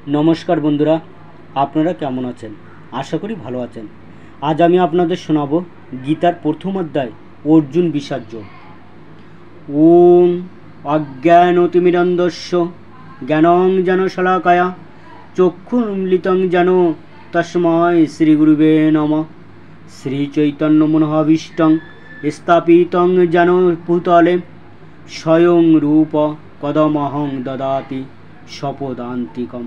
নমস্কার বন্ধুরা, আপনারা কেমন আছেন? আশা করি ভালো আছেন। আজ আমি আপনাদের শোনাব গীতার প্রথম অধ্যায় অর্জুন বিষাজ্য। ওম অজ্ঞানতিমিরন্ধস্য জ্ঞানং যেন শলাকায়া চক্ষুন্মিলিতং যেন তস্মৈ শ্রীগুরুবে নমঃ। শ্রীচৈতন্য মনোভীষ্টং স্থাপিতং যেন ভূতলে স্বয়ং রূপ কদমহং দদাতি স্বপদান্তিকম।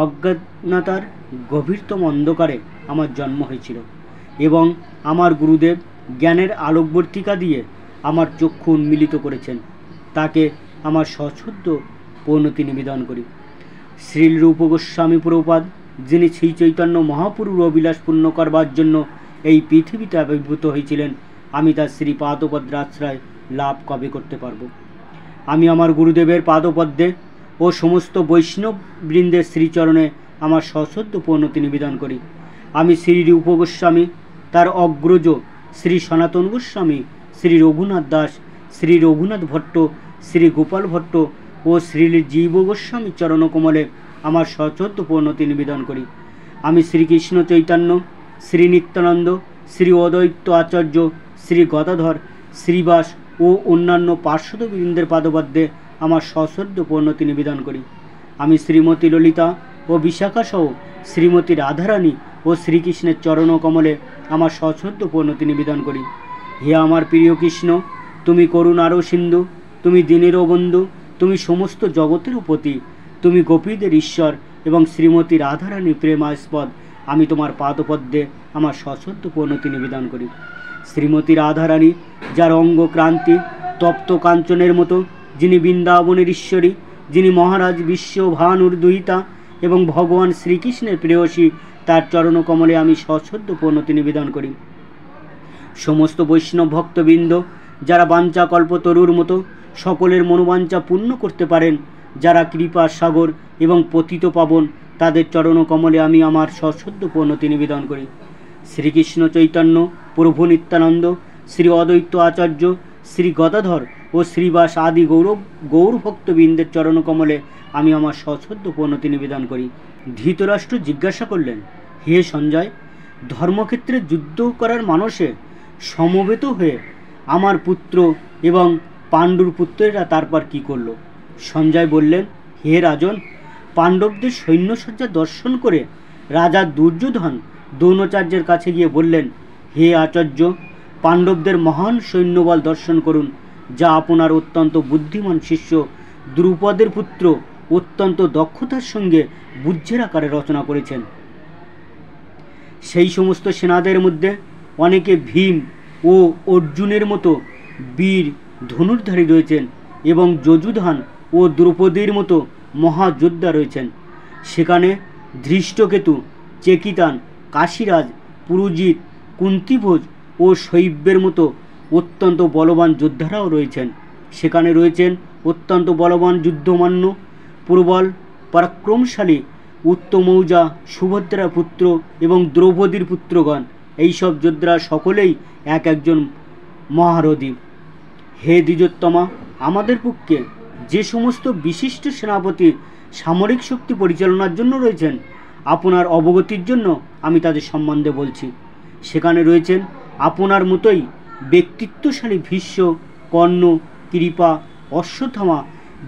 অজ্ঞানতার গভীরতম অন্ধকারে আমার জন্ম হয়েছিল এবং আমার গুরুদেব জ্ঞানের আলোকবর্তিকা দিয়ে আমার চক্ষু উন্মিলিত করেছেন। তাকে আমার সশ্রদ্ধ পরিণতি নিবেদন করি। শ্রীরূপ গোস্বামী প্রভুপাদ, যিনি শ্রী চৈতন্য মহাপুরুর অভিলাষ পূর্ণ করবার জন্য এই পৃথিবীতে আবির্ভূত হয়েছিলেন, আমি তার শ্রী পাদপদ্মের আশ্রয় লাভ কবে করতে পারব? আমি আমার গুরুদেবের পাদপদ্মে ও সমস্ত বৈষ্ণব বৃন্দের শ্রীচরণে আমার সশ্রদ্ধ পরিণতি নিবেদন করি। আমি শ্রী রূপ গোস্বামী, তার অগ্রজ শ্রী সনাতন গোস্বামী, শ্রী রঘুনাথ দাস, শ্রী রঘুনাথ ভট্ট, শ্রী গোপাল ভট্ট ও শ্রী জীব গোস্বামী চরণকমলে আমার সশ্রদ্ধ পরিণতি নিবেদন করি। আমি শ্রীকৃষ্ণ চৈতন্য, শ্রী নিত্যানন্দ, শ্রী অদ্বৈত আচার্য, শ্রী গদাধর, শ্রীবাস ও অন্যান্য পার্শ্বদ বৃন্দের পাদপদ্মে আমার সশ্রদ্ধ পরিণতি নিবেদন করি। আমি শ্রীমতী ললিতা ও বিশাখা সহ শ্রীমতী রাধারানী ও শ্রীকৃষ্ণের চরণকমলে আমার সশ্রদ্ধ পরিণতি নিবেদন করি। হে আমার প্রিয় কৃষ্ণ, তুমি করুণারও সিন্ধু, তুমি দীনেরও বন্ধু, তুমি সমস্ত জগতেরও পতি, তুমি গোপীদের ঈশ্বর এবং শ্রীমতী রাধারানী প্রেমাস্পদ। আমি তোমার পাদপদ্মে আমার সশ্রদ্ধ পরিণতি নিবেদন করি। শ্রীমতী রাধারানী, যার অঙ্গ ক্রান্তি তপ্ত কাঞ্চনের মতো, যিনি বৃন্দাবনের ঈশ্বরী, যিনি মহারাজ বিশ্ব ভানুর দুহিতা এবং ভগবান শ্রীকৃষ্ণের প্রেয়সী, তার চরণকমলে আমি সশ্রদ্ধ পরিণতি নিবেদন করি। সমস্ত বৈষ্ণব ভক্তবৃন্দ, যারা বাঞ্ছা কল্পতরুর মতো সকলের মনোবাঞ্ছা পূর্ণ করতে পারেন, যারা কৃপা সাগর এবং পতিত পাবন, তাদের চরণকমলে আমি আমার সশ্রদ্ধ পরিণতি নিবেদন করি। শ্রীকৃষ্ণ চৈতন্য প্রভু নিত্যানন্দ, শ্রী অদ্বৈত আচার্য, শ্রী গদাধর ও শ্রীবাস আদি গৌরভক্তবৃন্দের চরণকমলে আমি আমার সশ্রদ্ধ পরিণতি নিবেদন করি। ধৃতরাষ্ট্র জিজ্ঞাসা করলেন, হে সঞ্জয়, ধর্মক্ষেত্রে যুদ্ধ করার মানসে সমবেত হয়ে আমার পুত্র এবং পাণ্ডুর পুত্রেরা তারপর কি করল? সঞ্জয় বললেন, হে রাজন, পাণ্ডবদের সৈন্যসজ্জা দর্শন করে রাজা দুর্যোধন দ্রোণাচার্যের কাছে গিয়ে বললেন, হে আচার্য, পাণ্ডবদের মহান সৈন্যবল দর্শন করুন, যা আপনার অত্যন্ত বুদ্ধিমান শিষ্য দ্রুপদের পুত্র অত্যন্ত দক্ষতার সঙ্গে বুদ্ধের আকারে রচনা করেছেন। সেই সমস্ত সেনাদের মধ্যে অনেকে ভীম ও অর্জুনের মতো বীর ধনুর্ধারী রয়েছেন এবং যজুধান ও দ্রৌপদীর মতো মহাযোদ্ধা রয়েছেন। সেখানে ধৃষ্টকেতু, চেকিতান, কাশীরাজ, পুরুজিৎ, কুন্তিভোজ ও শৈব্যের মতো অত্যন্ত বলবান যোদ্ধারাও রয়েছেন। সেখানে রয়েছেন অত্যন্ত বলবান যুদ্ধমান্য, প্রবল পরাক্রমশালী উত্তমৌজা, সুভদ্রা পুত্র এবং দ্রৌপদীর পুত্রগণ। এইসব যোদ্ধারা সকলেই এক একজন মহারথী। হে দ্বিজোত্তমা, আমাদের পক্ষে যে সমস্ত বিশিষ্ট সেনাপতি সামরিক শক্তি পরিচালনার জন্য রয়েছেন, আপনার অবগতির জন্য আমি তাদের সম্বন্ধে বলছি। সেখানে রয়েছেন আপনার মতোই ব্যক্তিত্বশালী ভীষ্ম, কর্ণ, কৃপা, অশ্বত্থামা,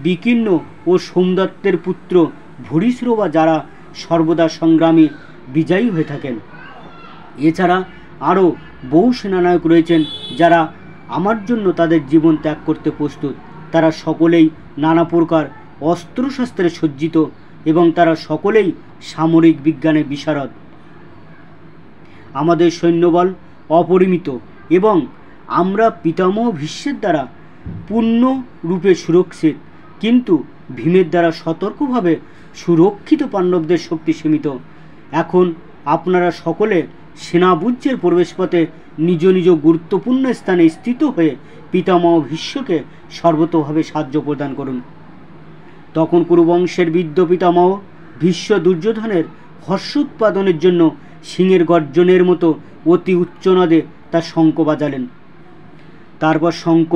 বিকীর্ণ ও সোমদত্তের পুত্র ভূরিশ্রবা, যারা সর্বদা সংগ্রামী বিজয়ী হয়ে থাকেন। এছাড়া আরও বহু সেনানায়ক রয়েছেন, যারা আমার জন্য তাদের জীবন ত্যাগ করতে প্রস্তুত। তারা সকলেই নানা প্রকার অস্ত্রশস্ত্রে সজ্জিত এবং তারা সকলেই সামরিক বিজ্ঞানে বিশারদ। আমাদের সৈন্যবল অপরিমিত এবং আমরা পিতামহ ভীষ্মের দ্বারা পূর্ণরূপে সুরক্ষিত, কিন্তু ভীমের দ্বারা সতর্কভাবে সুরক্ষিত পাণ্ডবদের শক্তি সীমিত। এখন আপনারা সকলে সেনাবুজ্যের প্রবেশপথে নিজ নিজ গুরুত্বপূর্ণ স্থানে স্থিত হয়ে পিতামহ ভীষ্মকে সর্বতোভাবে সাহায্য প্রদান করুন। তখন কুরুবংশের বৃদ্ধ পিতামহ ভীষ্ম দুর্যোধনের হর্ষ উৎপাদনের জন্য সিংহের গর্জনের মতো অতি উচ্চনাদে তার শঙ্খ বাজালেন। তারপর শঙ্খ,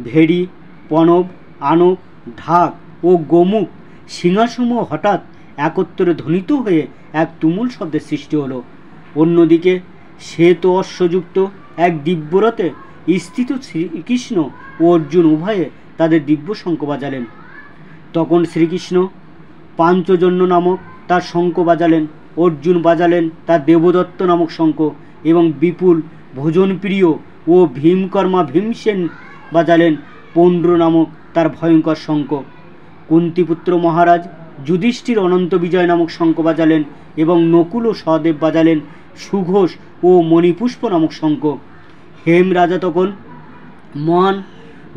ভেড়ি, পণব, আনব, ঢাক ও গোমুখ সিংহাসমূহ হঠাৎ একত্রে ধ্বনিত হয়ে এক তুমুল শব্দের সৃষ্টি হলো। অন্যদিকে শ্বেত অশ্বযুক্ত এক দিব্যরথে স্থিত শ্রীকৃষ্ণ ও অর্জুন উভয়ে তাদের দিব্য শঙ্খ বাজালেন। তখন শ্রীকৃষ্ণ পাঞ্চজন্য নামক তার শঙ্খ বাজালেন, অর্জুন বাজালেন তার দেবদত্ত নামক শঙ্খ, এবং বিপুল ভোজনপ্রিয় ও ভীমকর্মা ভীমসেন বাজালেন পৌণ্ড্র নামক তার ভয়ঙ্কর শঙ্খ। কুন্তিপুত্র মহারাজ যুধিষ্ঠির অনন্ত বিজয় নামক শঙ্খ বাজালেন, এবং নকুল ও সহদেব বাজালেন সুঘোষ ও মণিপুষ্প নামক শঙ্খ। হেম রাজা তখন মহান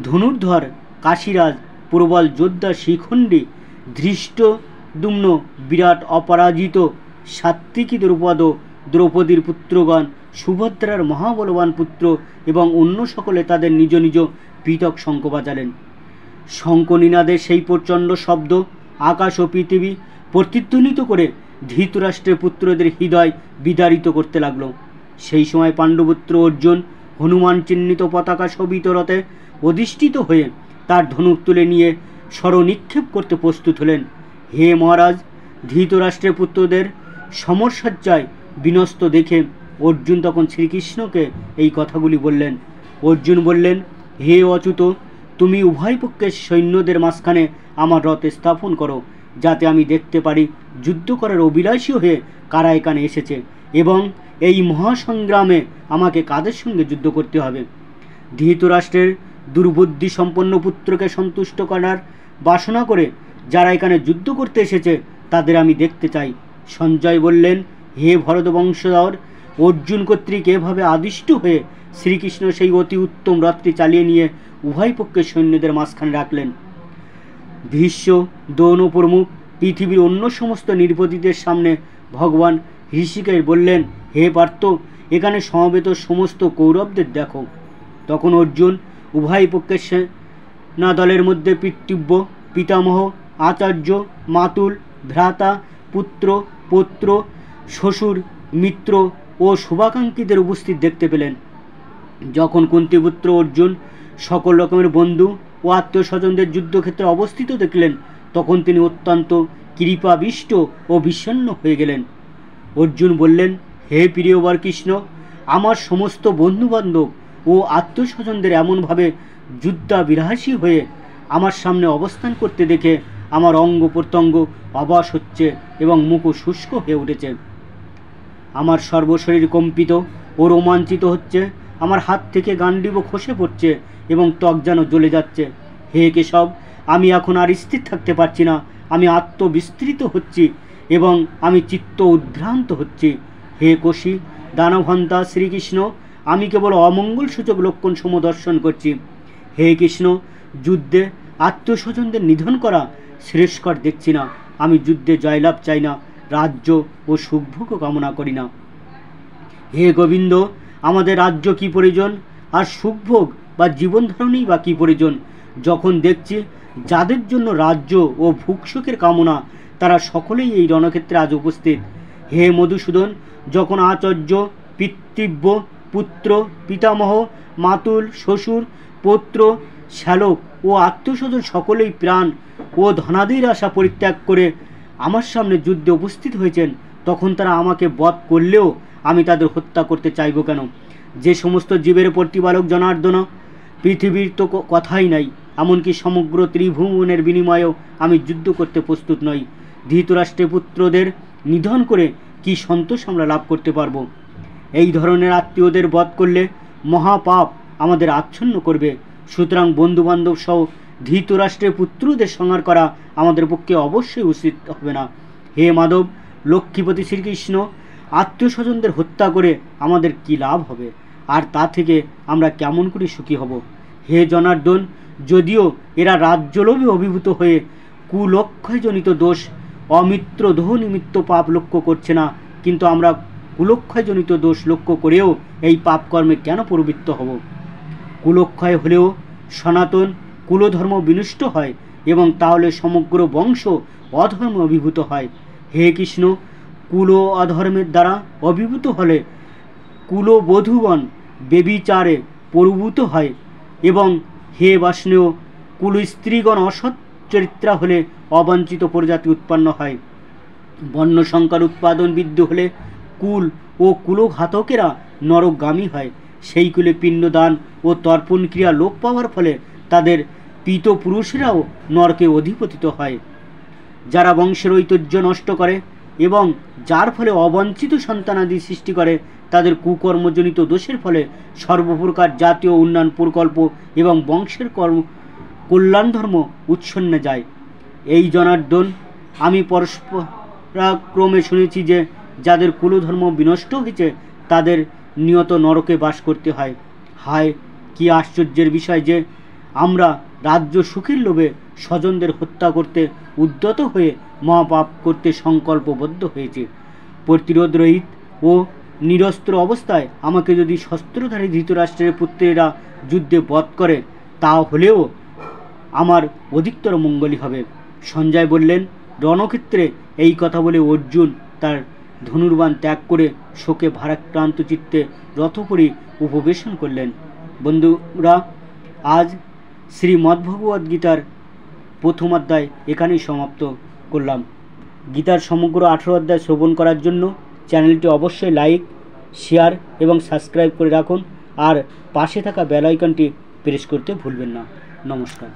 ধনুর্ধর কাশীরাজ প্রবল যোদ্ধা শিখণ্ডী ধৃষ্টদ্যুম্ন বিরাট অপরাজিত সাত্ত্বিকী দ্রৌপদ দ্রৌপদীর পুত্রগণ সুভদ্রার মহাবলবান পুত্র এবং অন্য সকলে তাদের নিজ নিজ পৃথক শঙ্খ বাজালেন। শঙ্খনিনাদের সেই প্রচণ্ড শব্দ আকাশ ও পৃথিবী প্রতিধ্বনিত করে ধৃতরাষ্ট্রের পুত্রদের হৃদয় বিদারিত করতে লাগল। সেই সময় পাণ্ডবপুত্র অর্জুন হনুমান চিহ্নিত পতাকা শোভিত রথে অধিষ্ঠিত হয়ে তার ধনুক তুলে নিয়ে স্বরনিক্ষেপ করতে প্রস্তুত হলেন। হে মহারাজ, ধৃতরাষ্ট্রের পুত্রদের সমরসজ্জায় বিনষ্ট দেখে অর্জুন তখন শ্রীকৃষ্ণকে এই কথাগুলি বললেন। অর্জুন বললেন, হে অচ্যুত, তুমি উভয় পক্ষের সৈন্যদের মাঝখানে আমার রথ স্থাপন করো, যাতে আমি দেখতে পারি যুদ্ধ করার অভিলাষী হয়ে কারা এখানে এসেছে এবং এই মহাসংগ্রামে আমাকে কাদের সঙ্গে যুদ্ধ করতে হবে। ধৃতরাষ্ট্রের দুর্বুদ্ধি সম্পন্ন পুত্রকে সন্তুষ্ট করার বাসনা করে যারা এখানে যুদ্ধ করতে এসেছে তাদের আমি দেখতে চাই। সঞ্জয় বললেন, হে ভরত বংশধর, অর্জুন কর্তৃক এভাবে আদিষ্ট হয়ে শ্রীকৃষ্ণ সেই অতি উত্তম রথটি চালিয়ে নিয়ে উভয় পক্ষের সৈন্যদের মাঝখানে রাখলেন। ভীষ্ম, দ্রোণ প্রমুখ পৃথিবীর অন্য সমস্ত নৃপতিদের সামনে ভগবান ঋষিকেশ বললেন, হে পার্থ, এখানে সমবেত সমস্ত কৌরবদের দেখো। তখন অর্জুন উভয় পক্ষের সেনা দলের মধ্যে পিতৃব্য, পিতামহ, আচার্য, মাতুল, ভ্রাতা, পুত্র, পৌত্র, শ্বশুর, মিত্র ও শুভাকাঙ্ক্ষীদের উপস্থিত দেখতে পেলেন। যখন কুন্তিপুত্র অর্জুন সকল রকমের বন্ধু ও আত্মীয় স্বজনদের যুদ্ধক্ষেত্রে অবস্থিত দেখলেন, তখন তিনি অত্যন্ত কৃপাবিষ্ট ও বিষণ্ণ হয়ে গেলেন। অর্জুন বললেন, হে প্রিয়বর কৃষ্ণ, আমার সমস্ত বন্ধুবান্ধব ও আত্মীয় স্বজনদের এমনভাবে যুদ্ধাভিলাষী হয়ে আমার সামনে অবস্থান করতে দেখে আমার অঙ্গ প্রত্যঙ্গ অবশ হচ্ছে এবং মুখ শুষ্ক হয়ে উঠেছে। আমার সর্বশরীর কম্পিত ও রোমাঞ্চিত হচ্ছে, আমার হাত থেকে গান্ডীব খসে পড়ছে এবং ত্বক যেন জ্বলে যাচ্ছে। হে কেশব, আমি এখন আর স্থির থাকতে পারছি না, আমি আত্মবিস্তৃত হচ্ছি এবং আমি চিত্ত উদ্ভ্রান্ত হচ্ছি। হে কোশী, দানবহন্তা শ্রীকৃষ্ণ, আমি কেবল অমঙ্গলসূচক লক্ষণ সমূহ দর্শন করছি। হে কৃষ্ণ, যুদ্ধে আত্মীয় স্বজনদের নিধন করা শ্রেষ্ঠকর দেখছি না। আমি যুদ্ধে জয়লাভ চাই না, রাজ্য ও সুখভোগও কামনা করি না। হে গোবিন্দ, আমাদের রাজ্য কি প্রয়োজন, আর সুখভোগ বা জীবন ধারণেই বা কী প্রয়োজন, যখন দেখছি যাদের জন্য রাজ্য ও ভোগসুখের কামনা তারা সকলেই এই রণক্ষেত্রে আজ উপস্থিত। হে মধুসূদন, যখন আচার্য, পিতৃব্য, পুত্র, পিতামহ, মাতুল, শ্বশুর, পৌত্র, শ্যালক ও আত্মীয়স্বজন সকলেই প্রাণ ও ধনাদির আশা পরিত্যাগ করে আমার সামনে যুদ্ধে উপস্থিত হয়েছেন, তখন তারা আমাকে বধ করলেও আমি তাদের হত্যা করতে চাইব কেন? যে সমস্ত জীবের প্রতিপালক জনার্দন, পৃথিবীর তো কথাই নাই, এমনকি সমগ্র ত্রিভুবনের বিনিময়েও আমি যুদ্ধ করতে প্রস্তুত নই। ধৃতরাষ্ট্রের পুত্রদের নিধন করে কি সন্তোষ আমরা লাভ করতে পারবো? এই ধরনের আত্মীয়দের বধ করলে মহাপাপ আমাদের আচ্ছন্ন করবে। সুতরাং বন্ধুবান্ধব সহ ধৃতরাষ্ট্রের পুত্রদের সংহার করা আমাদের পক্ষে অবশ্যই উচিত হবে না। হে মাধব, লক্ষ্মীপতি শ্রীকৃষ্ণ, আত্মীয় স্বজনদের হত্যা করে আমাদের কি লাভ হবে, আর তা থেকে আমরা কেমন করে সুখী হব? হে জনার্দন, যদিও এরা রাজ্যলোভে অভিভূত হয়ে কুলক্ষয়জনিত দোষ, অমিত্রদোহ নিমিত্ত পাপ লক্ষ্য করছে না, কিন্তু আমরা কুলক্ষয়জনিত দোষ লক্ষ্য করেও এই পাপকর্মে কেন প্রবৃত্ত হব? কুলক্ষয় হলেও সনাতন কুলধর্ম বিনষ্ট হয় এবং তাহলে সমগ্র বংশ অধর্মে অভিভূত হয়। হে কৃষ্ণ, কুল অধর্মের দ্বারা অভিভূত হলে কুলবধূগণ বেবিচারে প্রভূত হয় এবং হে বাষ্ণেয়, কুল স্ত্রীগণ অসৎ চরিত্রা হলে অবাঞ্ছিত প্রজাতি উৎপন্ন হয়। বন্য সংখ্যার উৎপাদন বৃদ্ধি হলে কুল ও কুলঘাতকেরা নরকগামী হয়। সেই কুলে পিণ্ডদান ও তর্পণ ক্রিয়া লোপ পাওয়ার ফলে তাদের পিতপুরুষেরাও নরকে অধিপতিত হয়। যারা বংশের ঐতিহ্য নষ্ট করে এবং যার ফলে অবাঞ্ছিত সন্তানাদি সৃষ্টি করে, তাদের কুকর্মজনিত দোষের ফলে সর্বপ্রকার জাতীয় উন্নয়ন প্রকল্প এবং বংশের কল্যাণ ধর্ম উচ্ছন্নে যায়। এই জনার্দন, আমি পরস্পরাক্রমে শুনেছি যে যাদের কুলধর্ম বিনষ্ট হয়েছে তাদের নিয়ত নরকে বাস করতে হয়। হায়, কি আশ্চর্যের বিষয় যে আমরা রাজ্য সুখের লোভে স্বজনদের হত্যা করতে উদ্যত হয়ে মহাপাপ করতে সংকল্পবদ্ধ হয়েছে। প্রতিরোধ রহিত ও নিরস্ত্র অবস্থায় আমাকে যদি শস্ত্রধারী ধৃতরাষ্ট্রের পুত্রেরা যুদ্ধে বধ করে, তা হলেও আমার অধিকতর মঙ্গলই হবে। সঞ্জয় বললেন, রণক্ষেত্রে এই কথা বলে অর্জুন তার ধনুর্বাণ ত্যাগ করে শোকে ভারাক্রান্ত চিত্তে রথপরি উপবেশন করলেন। বন্ধুরা, আজ শ্রীমদ্ভগবদ্গীতার প্রথম অধ্যায় এখানেই সমাপ্ত করলাম। গীতার সমগ্র 18 অধ্যায় শ্রবণ করার জন্য চ্যানেলটি অবশ্যই লাইক, শেয়ার এবং সাবস্ক্রাইব করে রাখুন, আর পাশে থাকা বেল আইকনটি প্রেস করতে ভুলবেন না। নমস্কার।